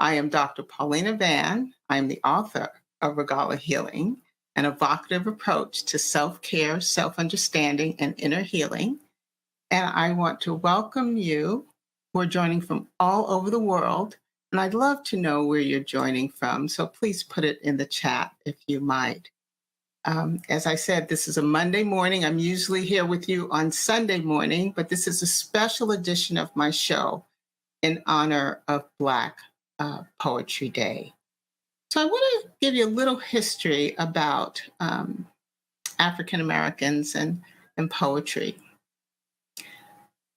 I am Dr. Paulina Van. I am the author of Regala Healing, an evocative approach to self-care, self-understanding, and inner healing. And I want to welcome you who are joining from all over the world. And I'd love to know where you're joining from. So please put it in the chat if you might. As I said, this is a Monday morning. I'm usually here with you on Sunday morning, but this is a special edition of my show in honor of Black Poetry Day. So I want to give you a little history about African Americans and poetry.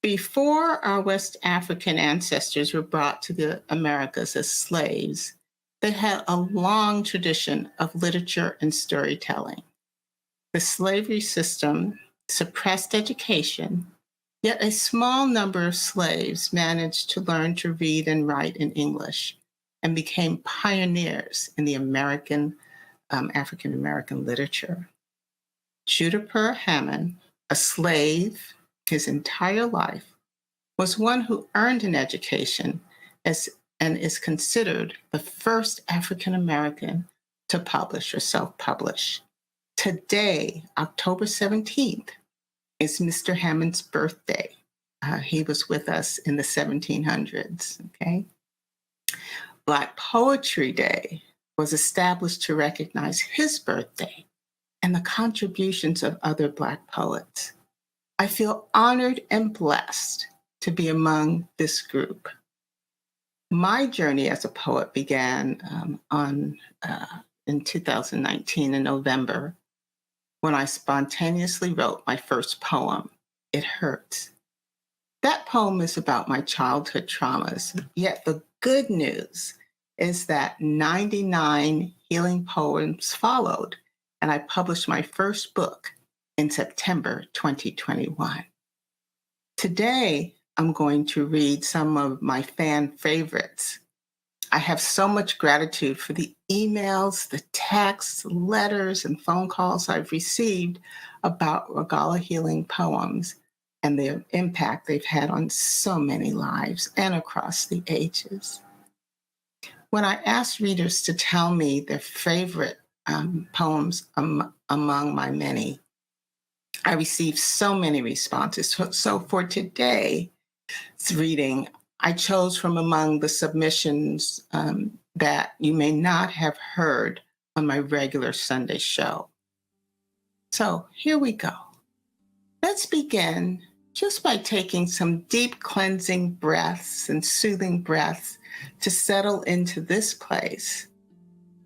Before our West African ancestors were brought to the Americas as slaves, they had a long tradition of literature and storytelling. The slavery system suppressed education, yet a small number of slaves managed to learn to read and write in English and became pioneers in the African American literature. Judipur Hammond, a slave his entire life, was one who earned an education and is considered the first African American to publish or self-publish. Today, October 17th, is Mr. Hammond's birthday. He was with us in the 1700s, okay? Black Poetry Day was established to recognize his birthday and the contributions of other Black poets. I feel honored and blessed to be among this group. My journey as a poet began in 2019 in November when I spontaneously wrote my first poem, It Hurts. That poem is about my childhood traumas, yet the good news is that 99 healing poems followed, and I published my first book in September 2021. Today, I'm going to read some of my fan favorites. I have so much gratitude for the emails, the texts, letters, and phone calls I've received about Regala Healing poems and the impact they've had on so many lives and across the ages. When I asked readers to tell me their favorite poems among my many, I received so many responses. So for today's reading, I chose from among the submissions that you may not have heard on my regular Sunday show. So here we go. Let's begin just by taking some deep cleansing breaths and soothing breaths to settle into this place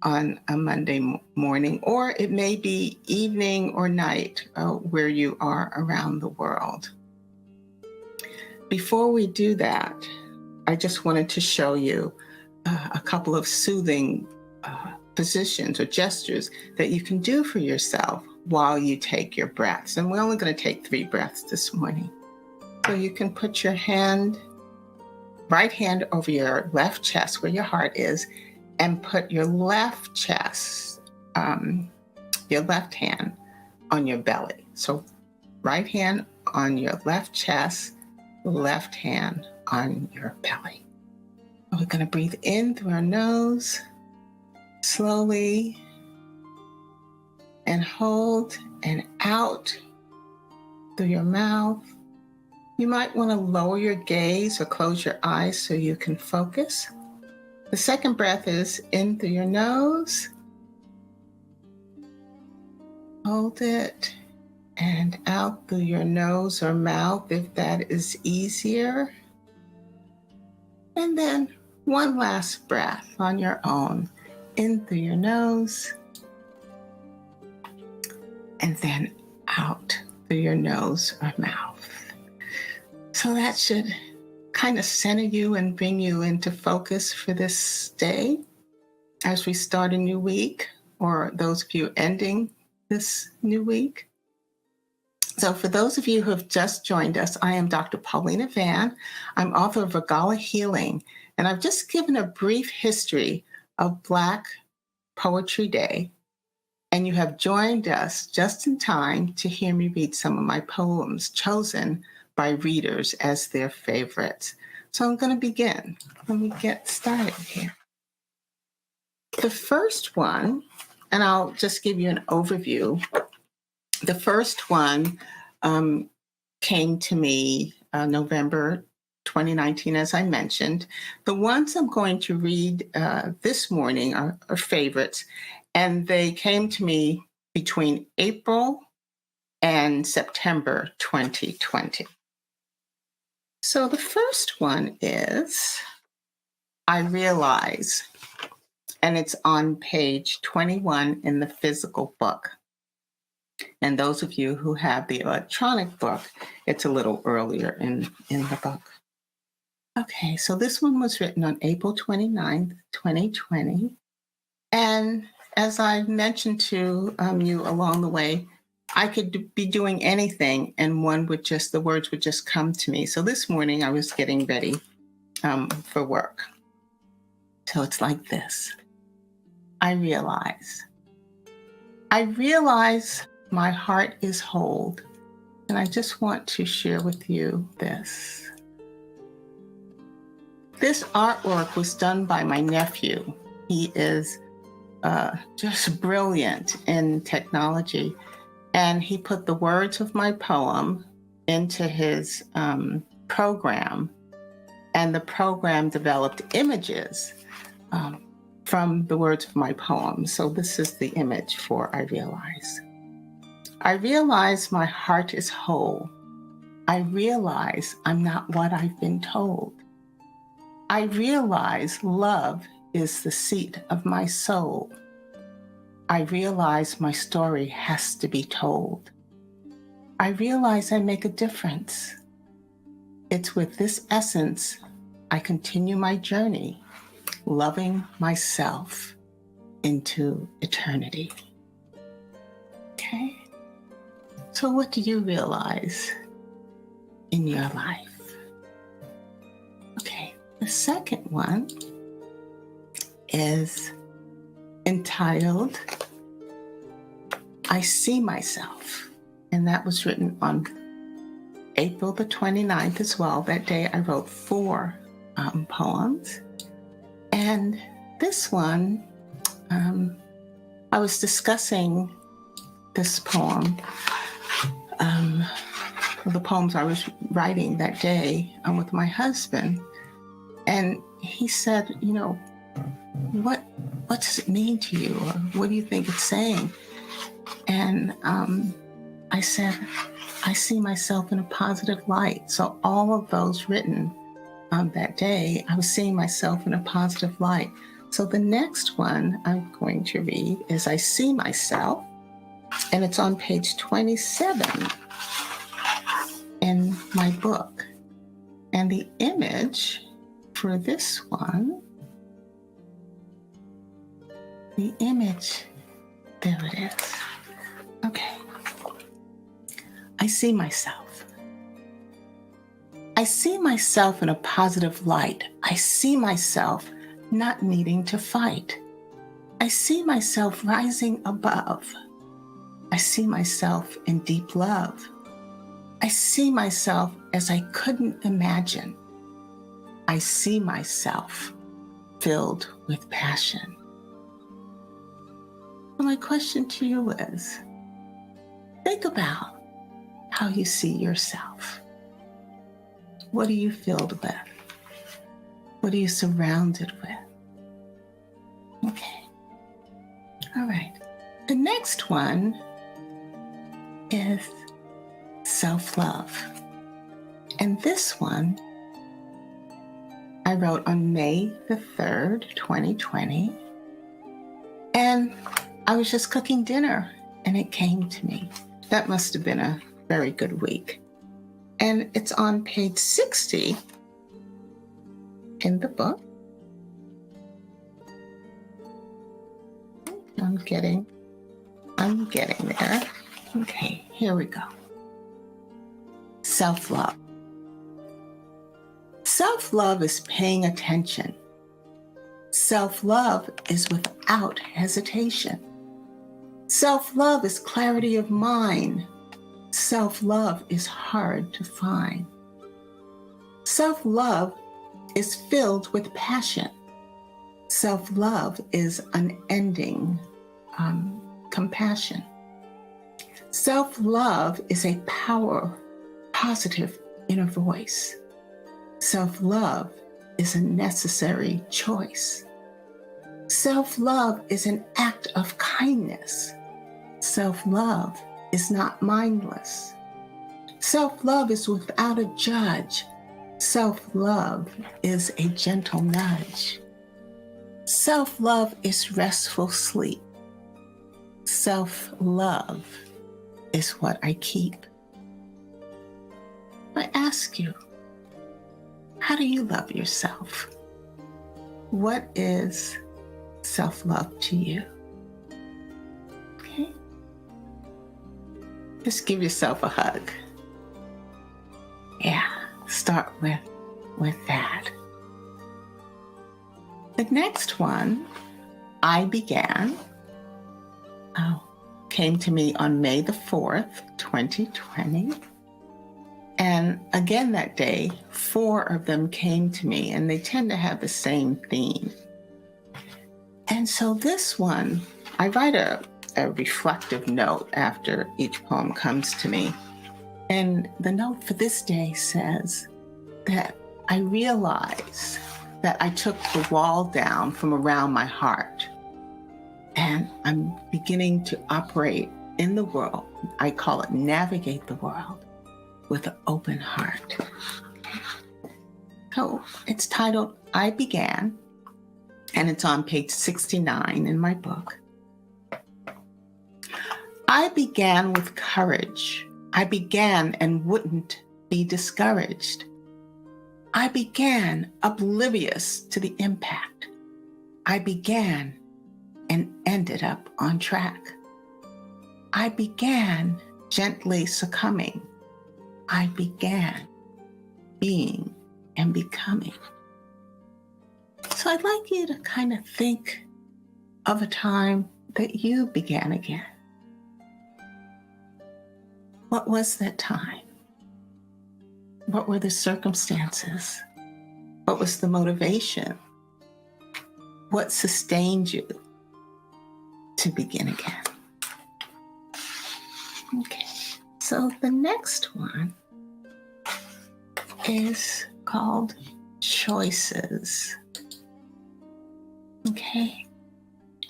on a Monday morning, or it may be evening or night where you are around the world. Before we do that, I just wanted to show you a couple of soothing positions or gestures that you can do for yourself while you take your breaths. And we're only going to take 3 breaths this morning. So you can put your right hand over your left chest where your heart is, and put your left chest, your left hand on your belly. So right hand on your left chest, left hand on your belly. We're going to breathe in through our nose, slowly, and hold, and out through your mouth. You might want to lower your gaze or close your eyes so you can focus. The second breath is in through your nose. Hold it, and out through your nose or mouth if that is easier. And then one last breath on your own, in through your nose, and then out through your nose or mouth. So that should kind of center you and bring you into focus for this day as we start a new week, or those of you ending this new week. So for those of you who have just joined us, I am Dr. Paulina Van. I'm author of Regala Healing, and I've just given a brief history of Black Poetry Day, and you have joined us just in time to hear me read some of my poems chosen by readers as their favorites. So I'm going to begin. Let me get started here. The first one, and I'll just give you an overview. The first one came to me November 2019, as I mentioned. The ones I'm going to read this morning are favorites, and they came to me between April and September 2020. So the first one is I Realize, and it's on page 21 in the physical book. And those of you who have the electronic book, it's a little earlier in the book. Okay, so this one was written on April 29th, 2020. And as I mentioned to you along the way, I could be doing anything and the words would just come to me. So this morning I was getting ready for work. So it's like this. I realize my heart is whole. And I just want to share with you this. This artwork was done by my nephew. He is just brilliant in technology. And he put the words of my poem into his program. And the program developed images from the words of my poem. So this is the image for I Realize. I realize my heart is whole. I realize I'm not what I've been told. I realize love is the seat of my soul. I realize my story has to be told. I realize I make a difference. It's with this essence I continue my journey, loving myself into eternity. Okay? So what do you realize in your life? Okay, the second one is entitled, I See Myself. And that was written on April the 29th as well. That day I wrote 4 poems. And this one, I was discussing this poem, the poems I was writing that day with my husband. And he said, you know, what does it mean to you? Or what do you think it's saying? And I said, I see myself in a positive light. So all of those written that day, I was seeing myself in a positive light. So the next one I'm going to read is I See Myself, and it's on page 27 in my book. And the image for this one, there it is. Okay. I see myself. I see myself in a positive light. I see myself not needing to fight. I see myself rising above. I see myself in deep love. I see myself as I couldn't imagine. I see myself filled with passion. So my question to you is, think about how you see yourself. What are you filled with? What are you surrounded with? Okay. All right. The next one is self-love. And this one I wrote on May the 3rd, 2020. And I was just cooking dinner and it came to me. That must have been a very good week. And it's on page 60 in the book. I'm getting there. Okay, here we go. Self-love. Self-love is paying attention. Self-love is without hesitation. Self-love is clarity of mind. Self-love is hard to find. Self-love is filled with passion. Self-love is unending compassion. Self-love is a positive inner voice. Self-love is a necessary choice. Self-love is an act of kindness. Self-love is not mindless. Self-love is without a judge. Self-love is a gentle nudge. Self-love is restful sleep. Self-love is what I keep. I ask you, how do you love yourself? What is self-love to you? Okay? Just give yourself a hug. Yeah, start with that. The next one, I Began, came to me on May the 4th, 2020. And again that day, 4 of them came to me, and they tend to have the same theme. And so this one, I write a reflective note after each poem comes to me. And the note for this day says that I realize that I took the wall down from around my heart, and I'm beginning to operate in the world. I call it navigate the world with an open heart. So it's titled I Began, and it's on page 69 in my book. I began with courage. I began and wouldn't be discouraged. I began oblivious to the impact. I began and ended up on track. I began gently succumbing. I began being and becoming. So I'd like you to kind of think of a time that you began again. What was that time? What were the circumstances? What was the motivation? What sustained you to begin again? Okay, so the next one is called Choices. Okay,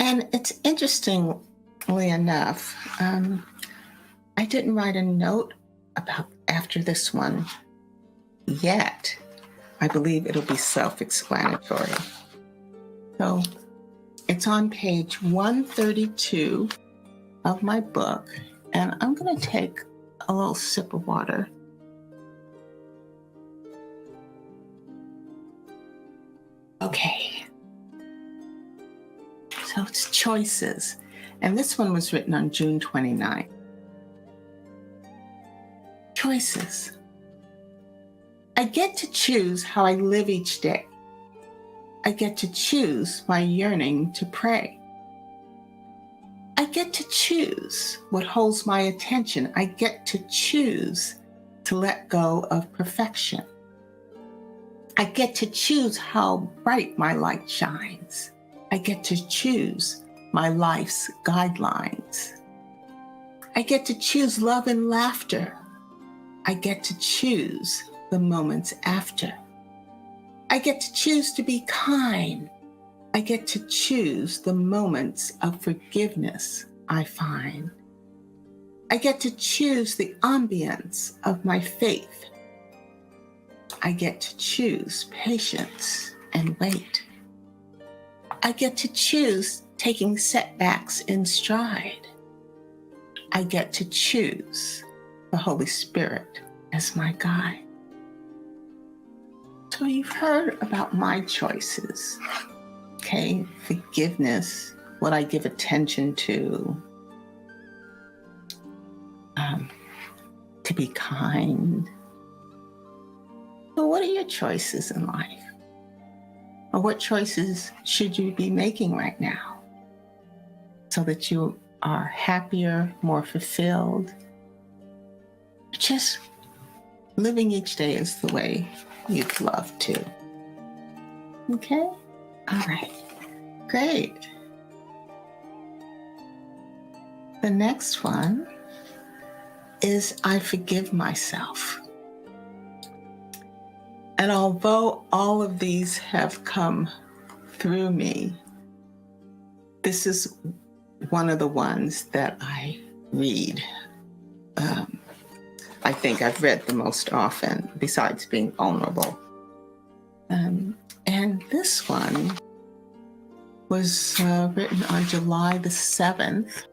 and it's interestingly enough, I didn't write a note about after this one yet. I believe it'll be self-explanatory. So it's on page 132 of my book, and I'm going to take a little sip of water. Okay. So it's Choices, and this one was written on June 29th. Choices. I get to choose how I live each day. I get to choose my yearning to pray. I get to choose what holds my attention. I get to choose to let go of perfection. I get to choose how bright my light shines. I get to choose my life's guidelines. I get to choose love and laughter. I get to choose the moments after. I get to choose to be kind. I get to choose the moments of forgiveness I find. I get to choose the ambience of my faith. I get to choose patience and wait. I get to choose taking setbacks in stride. I get to choose the Holy Spirit as my guide. So you've heard about my choices, okay? Forgiveness, what I give attention to be kind. So what are your choices in life? Or what choices should you be making right now so that you are happier, more fulfilled? Just living each day is the way you'd love to. Okay? All right. Great. The next one is I forgive myself. And although all of these have come through me, this is one of the ones that I read. I think I've read the most often, besides being vulnerable. And this one was written on July the 7th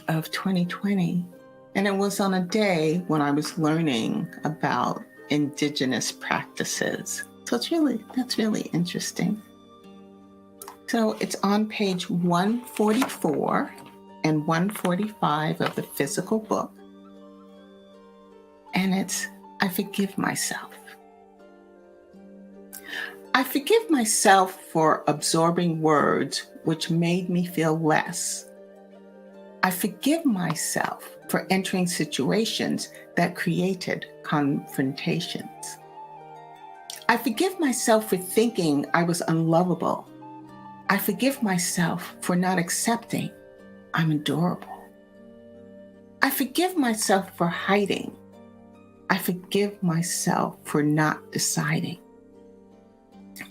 of 2020. And it was on a day when I was learning about indigenous practices. So that's really interesting. So it's on page 144 and 145 of the physical book. And it's, I forgive myself. I forgive myself for absorbing words which made me feel less. I forgive myself for entering situations that created confrontations. I forgive myself for thinking I was unlovable. I forgive myself for not accepting I'm adorable. I forgive myself for hiding. I forgive myself for not deciding.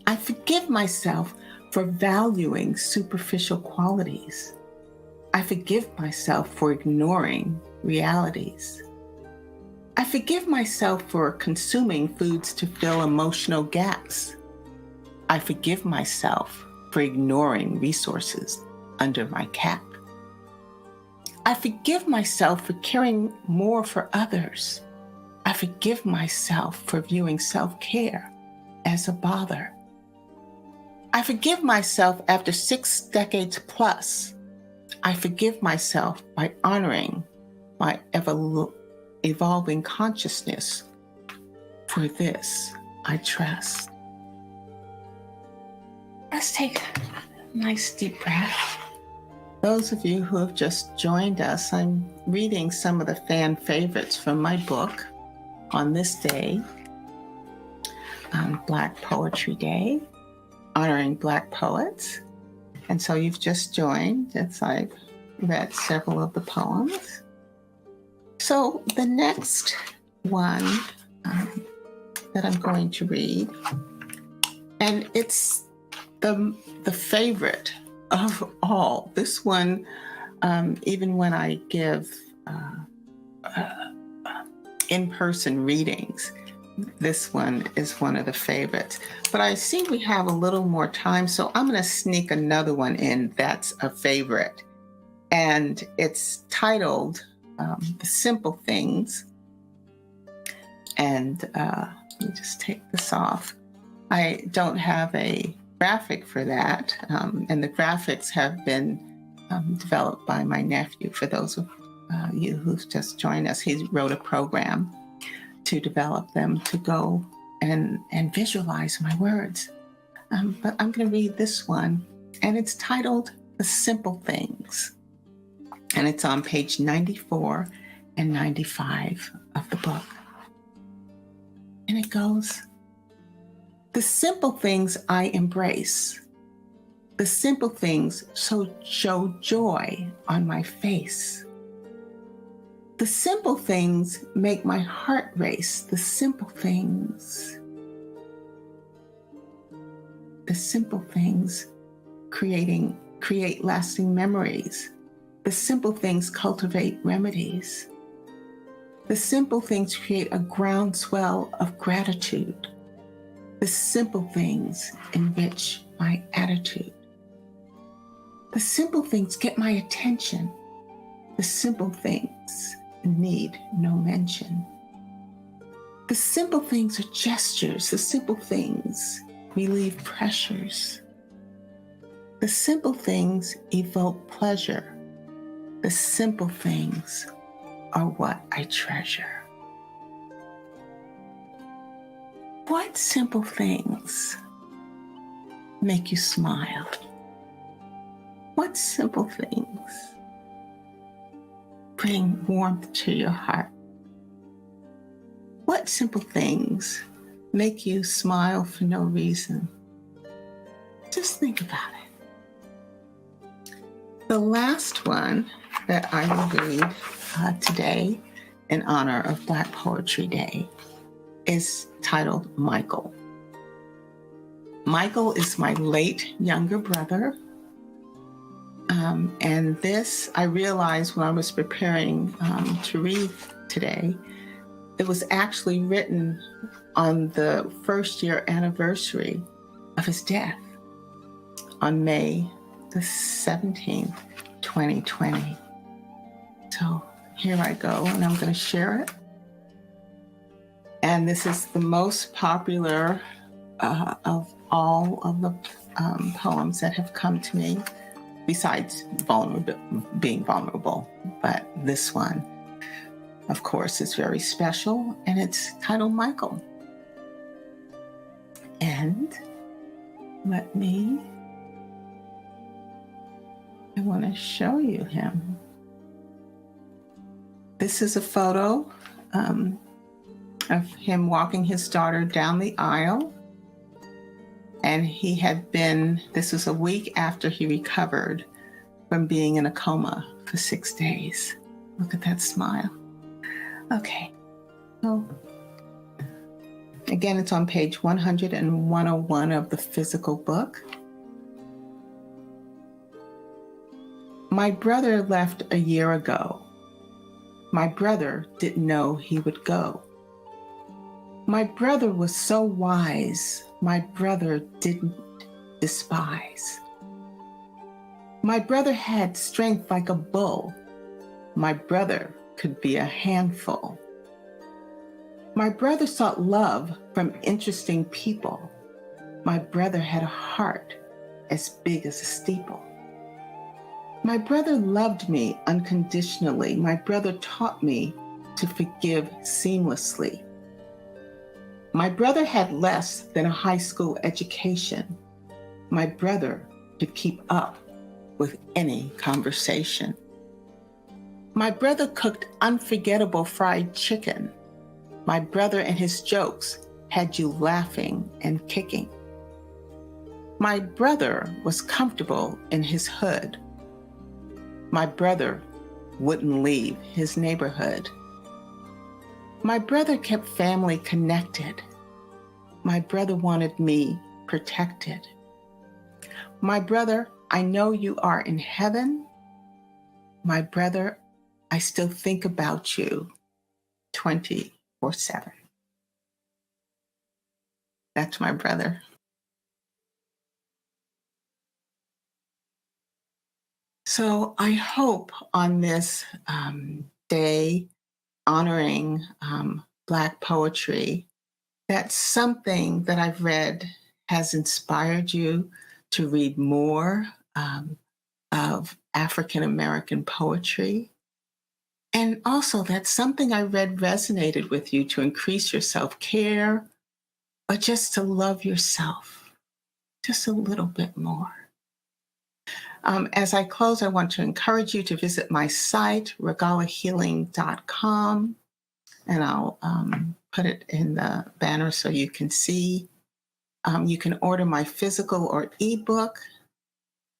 I forgive myself for valuing superficial qualities. I forgive myself for ignoring realities. I forgive myself for consuming foods to fill emotional gaps. I forgive myself for ignoring resources under my cap. I forgive myself for caring more for others. I forgive myself for viewing self-care as a bother. I forgive myself after 6 decades plus. I forgive myself by honoring my evolving consciousness. For this, I trust. Let's take a nice deep breath. Those of you who have just joined us, I'm reading some of the fan favorites from my book on this day, on Black Poetry Day, honoring Black poets. And so you've just joined as I've read several of the poems. So the next one that I'm going to read, and it's the favorite of all. This one, even when I give in-person readings, this one is one of the favorites. But I see we have a little more time, so I'm going to sneak another one in that's a favorite. And it's titled The Simple Things. And let me just take this off. I don't have a graphic for that. And the graphics have been developed by my nephew. For those of you who've just joined us, he wrote a program to develop them to go and visualize my words. But I'm going to read this one, and it's titled The Simple Things. And it's on page 94 and 95 of the book. And it goes, the simple things I embrace, the simple things show joy on my face. The simple things make my heart race. The simple things create lasting memories. The simple things cultivate remedies. The simple things create a groundswell of gratitude. The simple things enrich my attitude. The simple things get my attention. The simple things need no mention. The simple things are gestures. The simple things relieve pressures. The simple things evoke pleasure. The simple things are what I treasure. What simple things make you smile? What simple things bring warmth to your heart? What simple things make you smile for no reason? Just think about it. The last one that I will read today in honor of Black Poetry Day is titled Michael. Michael is my late younger brother. And this, I realized when I was preparing to read today, it was actually written on the first year anniversary of his death on May the 17th, 2020. So here I go, and I'm going to share it. And this is the most popular of all of the poems that have come to me, besides being vulnerable. But this one, of course, is very special, and it's titled Michael. And I want to show you him. This is a photo of him walking his daughter down the aisle. And this was a week after he recovered from being in a coma for 6 days. Look at that smile. Okay. So, again, it's on page 100 and 101 of the physical book. My brother left a year ago. My brother didn't know he would go. My brother was so wise. My brother didn't despise. My brother had strength like a bull. My brother could be a handful. My brother sought love from interesting people. My brother had a heart as big as a steeple. My brother loved me unconditionally. My brother taught me to forgive seamlessly. My brother had less than a high school education. My brother could keep up with any conversation. My brother cooked unforgettable fried chicken. My brother and his jokes had you laughing and kicking. My brother was comfortable in his hood. My brother wouldn't leave his neighborhood. My brother kept family connected. My brother wanted me protected. My brother, I know you are in heaven. My brother, I still think about you 24/7. That's my brother. So I hope on this day honoring Black poetry, that something that I've read has inspired you to read more of African American poetry. And also that something I read resonated with you to increase your self-care or just to love yourself just a little bit more. As I close, I want to encourage you to visit my site, regalahealing.com, and I'll put it in the banner so you can see. You can order my physical or ebook.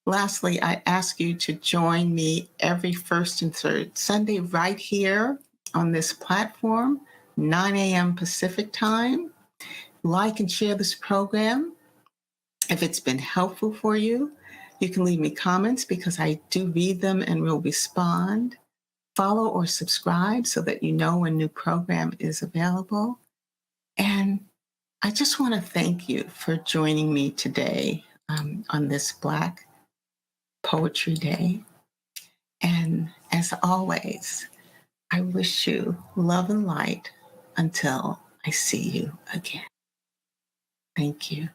Lastly, I ask you to join me every first and third Sunday right here on this platform, 9 a.m. Pacific time. Like and share this program. If it's been helpful for you, you can leave me comments because I do read them and will respond. Follow or subscribe so that you know when new program is available. And I just want to thank you for joining me today on this Black Poetry Day. And as always, I wish you love and light until I see you again. Thank you.